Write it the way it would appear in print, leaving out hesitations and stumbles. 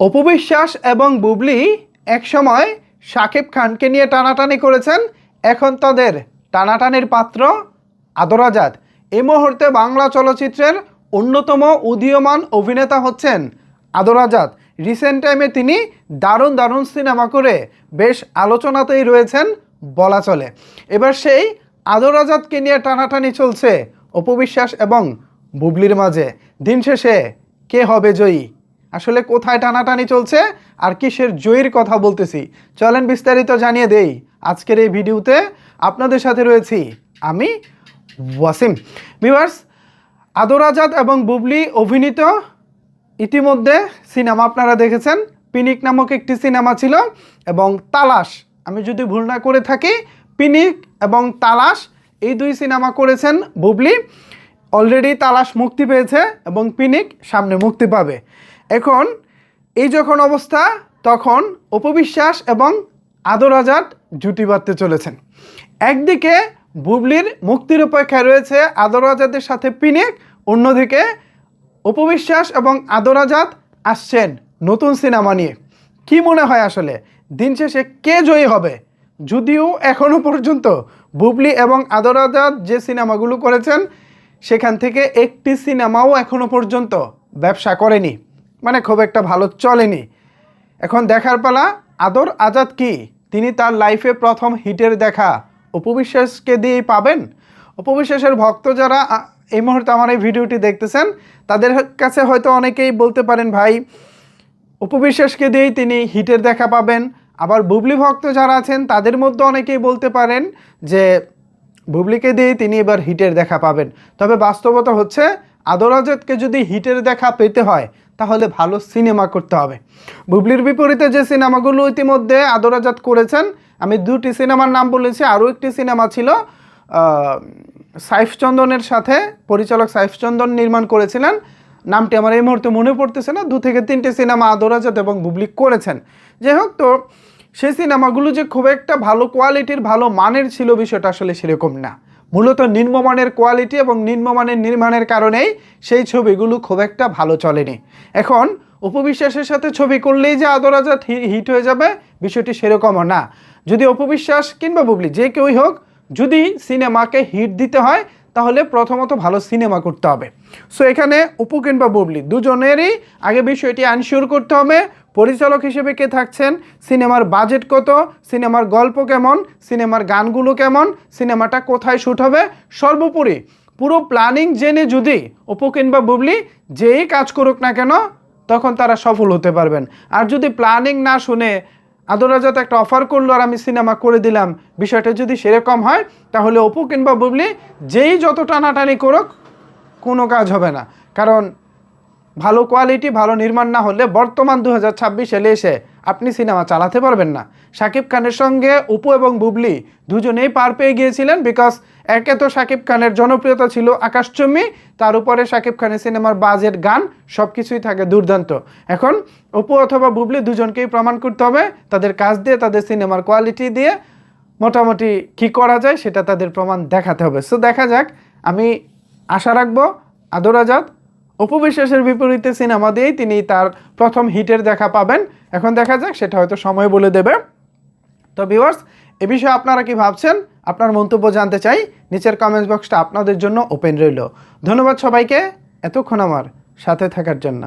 অপু বিশ্বাস এবং বুবলি একসময় শাকিব খানকে নিয়ে টানাটানি করেছেন। এখন তাদের টানাটানির পাত্র আদর আজাদ। এই মুহূর্তে বাংলা চলচ্চিত্রের অন্যতম উদীয়মান অভিনেতা হচ্ছেন আদর আজাদ। রিসেন্ট টাইমে তিনি দারুণ দারুণ সিনেমা করে বেশ আলোচনাতেই রয়েছেন বলা চলে। এবার সেই আদর আজাদকে নিয়ে টানাটানি চলছে অপু বিশ্বাস এবং বুবলির মাঝে। দিন শেষে কে হবে জয়ী? আসলে কোথায় টানাটানি চলছে আর কিসের জয়ীর কথা বলতেছি, চলেন বিস্তারিত জানিয়ে দেই আজকের এই ভিডিওতে। আপনাদের সাথে রয়েছি আমি ওয়াসিম। ভিউয়ার্স, আদর আজাদ এবং বুবলি অভিনীত ইতিমধ্যে সিনেমা আপনারা দেখেছেন। পিনিক নামক একটি সিনেমা ছিল এবং তালাশ, আমি যদি ভুল না করে থাকি, পিনিক এবং তালাশ এই দুই সিনেমা করেছেন বুবলি। অলরেডি তালাশ মুক্তি পেয়েছে এবং পিনিক সামনে মুক্তি পাবে। এখন এই যখন অবস্থা, তখন অপু বিশ্বাস এবং আদর আজাদ জুটি বাঁধতে চলেছেন। একদিকে বুবলির মুক্তির অপেক্ষায় রয়েছে আদর আজাদের সাথে পিনিক, অন্যদিকে অপু বিশ্বাস এবং আদর আজাদ আসছেন নতুন সিনেমা নিয়ে। কি মনে হয় আসলে দিন শেষে কে জয়ী হবে? যদিও এখনও পর্যন্ত বুবলি এবং আদর আজাদ যে সিনেমাগুলো করেছেন সেখান থেকে একটি সিনেমাও এখনও পর্যন্ত ব্যবসা করেনি, মানে খুব একটা ভালো চলেনি। এখন দেখার পালা আদর আজাদ কি তিনি তার লাইফে প্রথম হিটের দেখা অপু বিশ্বাসকে দিয়েই পাবেন? অপু বিশ্বাসের ভক্ত যারা এই মুহূর্তে আমার এই ভিডিওটি দেখতেছেন, তাদের কাছে হয়তো অনেকেই বলতে পারেন ভাই অপু বিশ্বাসকে দিয়েই তিনি হিটের দেখা পাবেন। আবার বুবলি ভক্ত যারা আছেন তাদের মধ্যে অনেকেই বলতে পারেন যে বুবলিকে দিয়েই তিনি এবার হিটের দেখা পাবেন। তবে বাস্তবতা হচ্ছে আদর আজাদকে যদি হিটের দেখা পেতে হয় তাহলে ভালো সিনেমা করতে হবে। বুবলির বিপরীতে যে সিনেমাগুলো ইতিমধ্যে আদর আজাদ করেছেন, আমি দুটি সিনেমার নাম বলেছি, আরও একটি সিনেমা ছিল সাইফ চন্দনের সাথে, পরিচালক সাইফ চন্দন নির্মাণ করেছিলেন, নামটি আমার এই মুহূর্তে মনে পড়তেছে না। 2 থেকে 3টে সিনেমা আদর আজাদ এবং বুবলি করেছেন। যাই হোক, তো সেই সিনেমাগুলো যে খুব একটা ভালো কোয়ালিটির ভালো মানের ছিল বিষয়টা আসলে সেরকম না। মূলত নিম্নমানের কোয়ালিটি এবং নিম্নমানের নির্মাণের কারণেই সেই ছবিগুলো খুব একটা ভালো চলেনি। এখন অপু বিশ্বাসের সাথে ছবি করলেই যে আদর আজাদ হিট হয়ে যাবে বিষয়টি সেরকমও না। যদি অপু বিশ্বাস কিংবা বুবলি যে কেউই হোক, যদি সিনেমাকে হিট দিতে হয় তাহলে প্রথমত ভালো সিনেমা করতে হবে। সো এখানে অপু কিংবা বুবলি দুজনেরই আগে বিষয়টি আনশিওর করতে হবে। পরিচালক হিসেবে কে থাকছেন, সিনেমার বাজেট কত, সিনেমার গল্প কেমন, সিনেমার গানগুলো কেমন, সিনেমাটা কোথায় শ্যুট হবে, সর্বোপরি পুরো প্ল্যানিং জেনে যদি অপু কিংবা বুবলি যেই কাজ করুক না কেন তখন তারা সফল হতে পারবেন। আর যদি প্ল্যানিং না শুনে আদর আজাদ একটা অফার করলো আর আমি সিনেমা করে দিলাম, বিষয়টা যদি সেরকম হয় তাহলে অপু কিংবা বুবলি যেই যত টানাটানি করুক কোনো কাজ হবে না। কারণ ভালো কোয়ালিটি ভালো নির্মাণ না হলে বর্তমান 2026 সালে এসে আপনি সিনেমা চালাতে পারবেন না। শাকিব খানের সঙ্গে অপু এবং বুবলি দুজনেই পার পেয়ে গিয়েছিলেন, বিকজ একে তো শাকিব খানের জনপ্রিয়তা ছিল আকাশচুম্বী, তার উপরে শাকিব খানের সিনেমার বাজেট গান সব কিছুই থাকে দুর্দান্ত। এখন অপু অথবা বুবলি দুজনকেই প্রমাণ করতে হবে তাদের কাজ দিয়ে, তাদের সিনেমার কোয়ালিটি দিয়ে মোটামুটি কী করা যায় সেটা তাদের প্রমাণ দেখাতে হবে। সো দেখা যাক, আমি আশা রাখবো আদর আজাদ অপু বিশ্বাসের বিপরীতে সিনেমা দিয়েই তিনি তার প্রথম হিটের দেখা পাবেন। এখন দেখা যাক, সেটা হয়তো সময় বলে দেবে। তো ভিউয়ার্স, এ বিষয়ে আপনারা কি ভাবছেন? আপনার মন্তব্য জানতে চাই। নিচের কমেন্টস বক্সটা আপনাদের জন্য ওপেন রইল। ধন্যবাদ সবাইকে এতক্ষণ আমার সাথে থাকার জন্য।